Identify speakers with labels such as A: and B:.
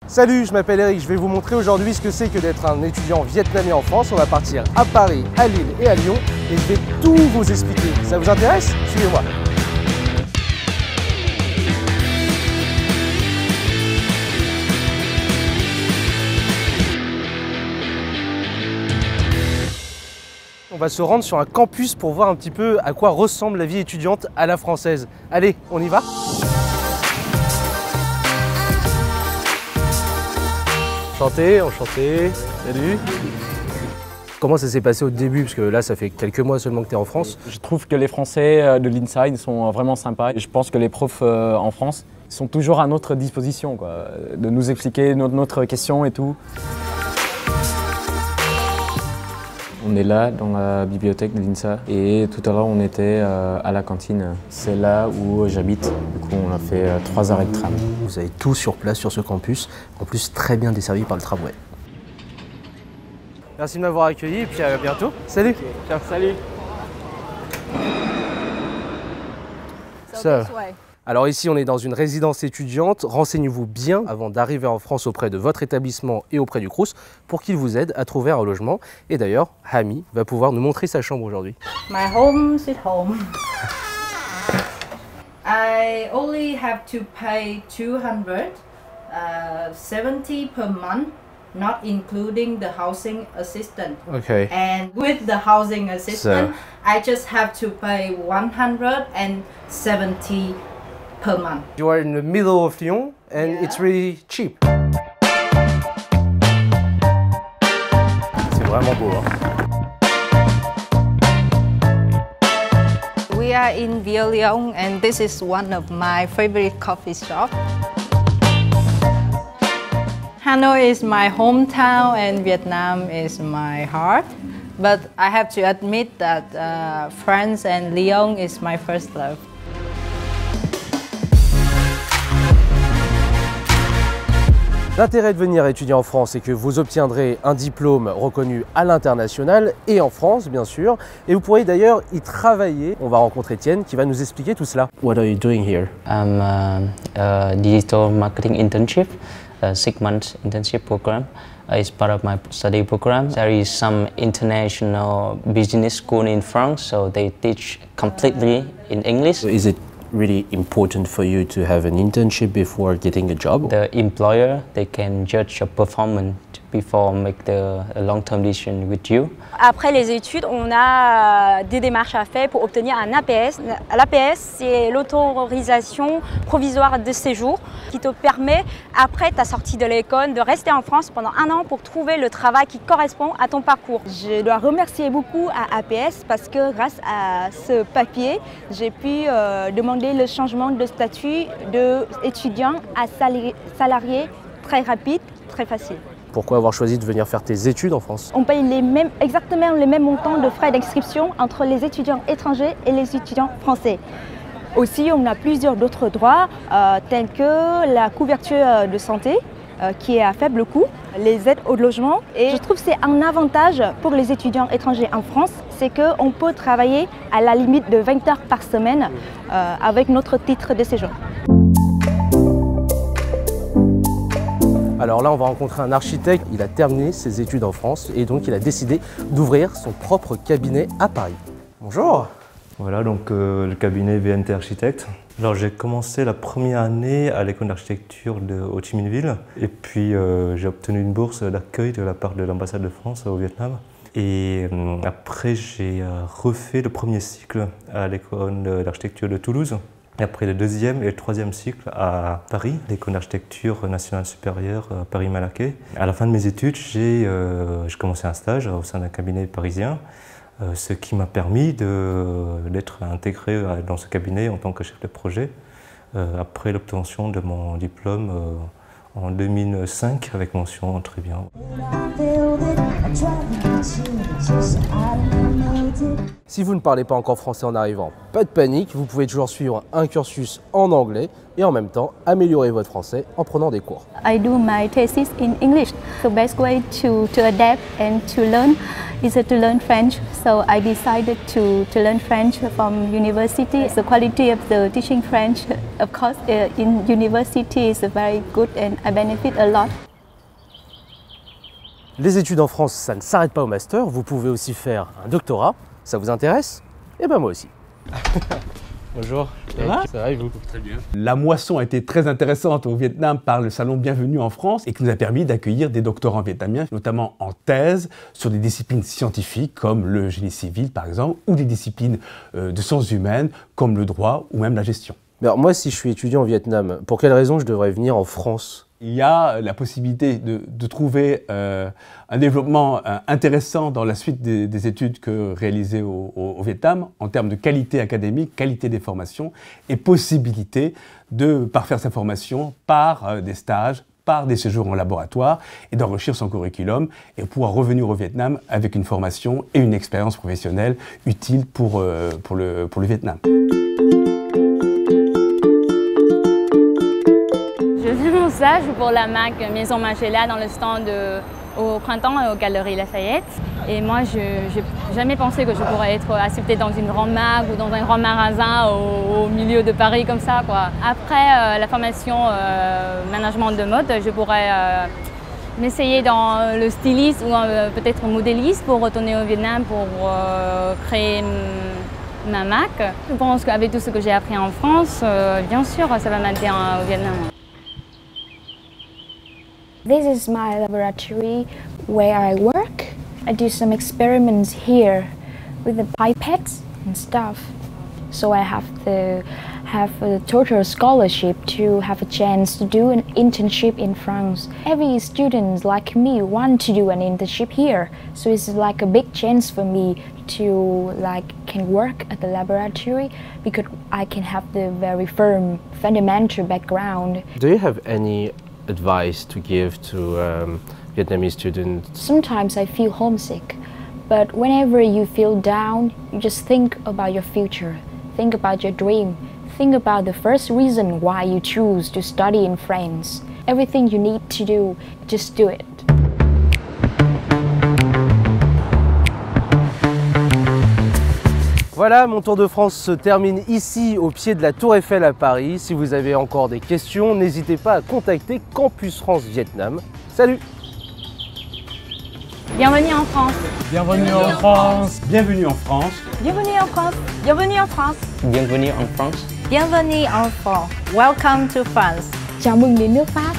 A: Salut, je m'appelle Eric, je vais vous montrer aujourd'hui ce que c'est que d'être un étudiant vietnamien en France. On va partir à Paris, à Lille et à Lyon et je vais tout vous expliquer. Ça vous intéresse? Suivez-moi. On va se rendre sur un campus pour voir un petit peu à quoi ressemble la vie étudiante à la française. Allez, on y va? Enchanté, enchanté, salut. Comment ça s'est passé au début? Parce que là, ça fait quelques mois seulement que tu es en France.
B: Je trouve que les Français de l'Inside sont vraiment sympas. Et je pense que les profs en France sont toujours à notre disposition, quoi, de nous expliquer notre question et tout. On est là dans la bibliothèque de l'INSA et tout à l'heure on était à la cantine. C'est là où j'habite. Du coup on a fait 3 arrêts de tram.
A: Vous avez tout sur place sur ce campus, en plus très bien desservi par le tramway. Merci de m'avoir accueilli et puis à bientôt. Salut.
B: Ciao, salut.
A: Alors ici, on est dans une résidence étudiante. Renseignez-vous bien avant d'arriver en France auprès de votre établissement et auprès du Crous pour qu'il vous aide à trouver un logement. Et d'ailleurs, Hami va pouvoir nous montrer sa chambre aujourd'hui.
C: My home sweet home. I only have to pay 270 per month, not including the housing assistant.
A: Okay.
C: And with the housing assistant, I just have to pay 170 per month.
A: You are in the middle of Lyon and it's really cheap. C'est vraiment beau, hein?
C: We are in Vieux Lyon and this is one of my favorite coffee shops. Hanoi is my hometown and Vietnam is my heart. But I have to admit that France and Lyon is my first love.
A: L'intérêt de venir étudier en France, c'est que vous obtiendrez un diplôme reconnu à l'international et en France, bien sûr. Et vous pourrez d'ailleurs y travailler. On va rencontrer Étienne qui va nous expliquer tout cela. What are you doing here?
D: I'm a digital marketing internship, a 6-month internship program. It's part of my study program. There is some international business school in France, so they teach completely in English.
A: So is it really important for you to have an internship before getting a job?
D: The employer, they can judge your performance before make a long-term decision with you.
E: Après les études, on a des démarches à faire pour obtenir un APS. L'APS, c'est l'autorisation provisoire de séjour qui te permet, après ta sortie de l'école, de rester en France pendant 1 an pour trouver le travail qui correspond à ton parcours.
F: Je dois remercier beaucoup à APS parce que grâce à ce papier, j'ai pu demander le changement de statut d'étudiant à salarié très rapide, très facile.
A: Pourquoi avoir choisi de venir faire tes études en France?
F: On paye exactement les mêmes montants de frais d'inscription entre les étudiants étrangers et les étudiants français. Aussi, on a plusieurs d'autres droits, tels que la couverture de santé, qui est à faible coût, les aides au logement. Et je trouve que c'est un avantage pour les étudiants étrangers en France, c'est qu'on peut travailler à la limite de 20 heures par semaine avec notre titre de séjour.
A: Alors là, on va rencontrer un architecte. Il a terminé ses études en France et donc il a décidé d'ouvrir son propre cabinet à Paris. Bonjour.
G: Voilà, donc le cabinet VNT Architecte. Alors j'ai commencé la première année à l'école d'architecture de Ho Chi Minh Ville et puis j'ai obtenu une bourse d'accueil de la part de l'ambassade de France au Vietnam. Et après, j'ai refait le premier cycle à l'école d'architecture de Toulouse. Et après le 2e et le 3e cycle à Paris, l'école d'architecture nationale supérieure Paris-Malaquais. À la fin de mes études, j'ai commencé un stage au sein d'un cabinet parisien, ce qui m'a permis d'être intégré dans ce cabinet en tant que chef de projet après l'obtention de mon diplôme en 2005 avec mention très bien.
A: Si vous ne parlez pas encore français en arrivant, pas de panique, vous pouvez toujours suivre un cursus en anglais et en même temps améliorer votre français en prenant des cours.
F: I do my thesis in English. The best way to adapt and to learn is to learn French. So I decided to learn French from university. The quality of the teaching French, of course, in university is very good and I benefit a lot.
A: Les études en France, ça ne s'arrête pas au master. Vous pouvez aussi faire un doctorat. Ça vous intéresse? Eh ben moi aussi.
H: Bonjour,
A: ça va et vous?
H: Très bien. La moisson a été très intéressante au Vietnam par le salon Bienvenue en France et qui nous a permis d'accueillir des doctorants vietnamiens, notamment en thèse, sur des disciplines scientifiques comme le génie civil par exemple, ou des disciplines de sciences humaines comme le droit ou même la gestion.
A: Mais alors moi, si je suis étudiant au Vietnam, pour quelle raison je devrais venir en France?
H: Il y a la possibilité de trouver un développement intéressant dans la suite des études que réalisées au Vietnam en termes de qualité académique, qualité des formations et possibilité de parfaire sa formation par des stages, par des séjours en laboratoire et d'enrichir son curriculum et pouvoir revenir au Vietnam avec une formation et une expérience professionnelle utile pour le Vietnam.
E: Je fais mon stage pour la marque Maison Margiela dans le stand au Printemps et aux Galeries Lafayette. Et moi, je n'ai jamais pensé que je pourrais être acceptée dans une grande marque ou dans un grand magasin au milieu de Paris comme ça, quoi. Après la formation management de mode, je pourrais m'essayer dans le styliste ou peut-être modéliste pour retourner au Vietnam pour créer ma marque. Je pense qu'avec tout ce que j'ai appris en France, bien sûr, ça va m'aider au Vietnam.
I: This is my laboratory where I work. I do some experiments here with the pipettes and stuff. So I have a total scholarship to have a chance to do an internship in France. Every student like me want to do an internship here. So it's like a big chance for me to can work at the laboratory because I can have the very firm fundamental background.
A: Do you have any advice to give to Vietnamese students?
I: Sometimes I feel homesick, but whenever you feel down, you just think about your future, think about your dream, think about the first reason why you choose to study in France. Everything you need to do, just do it.
A: Voilà, mon tour de France se termine ici au pied de la Tour Eiffel à Paris. Si vous avez encore des questions, n'hésitez pas à contacter Campus France Vietnam. Salut!
E: Bienvenue en France.
H: Bienvenue en France. Bienvenue en France.
F: Bienvenue en France. Bienvenue en France.
D: Bienvenue en France.
C: Bienvenue en France. Welcome to France.
I: Chào mừng đến nước Pháp.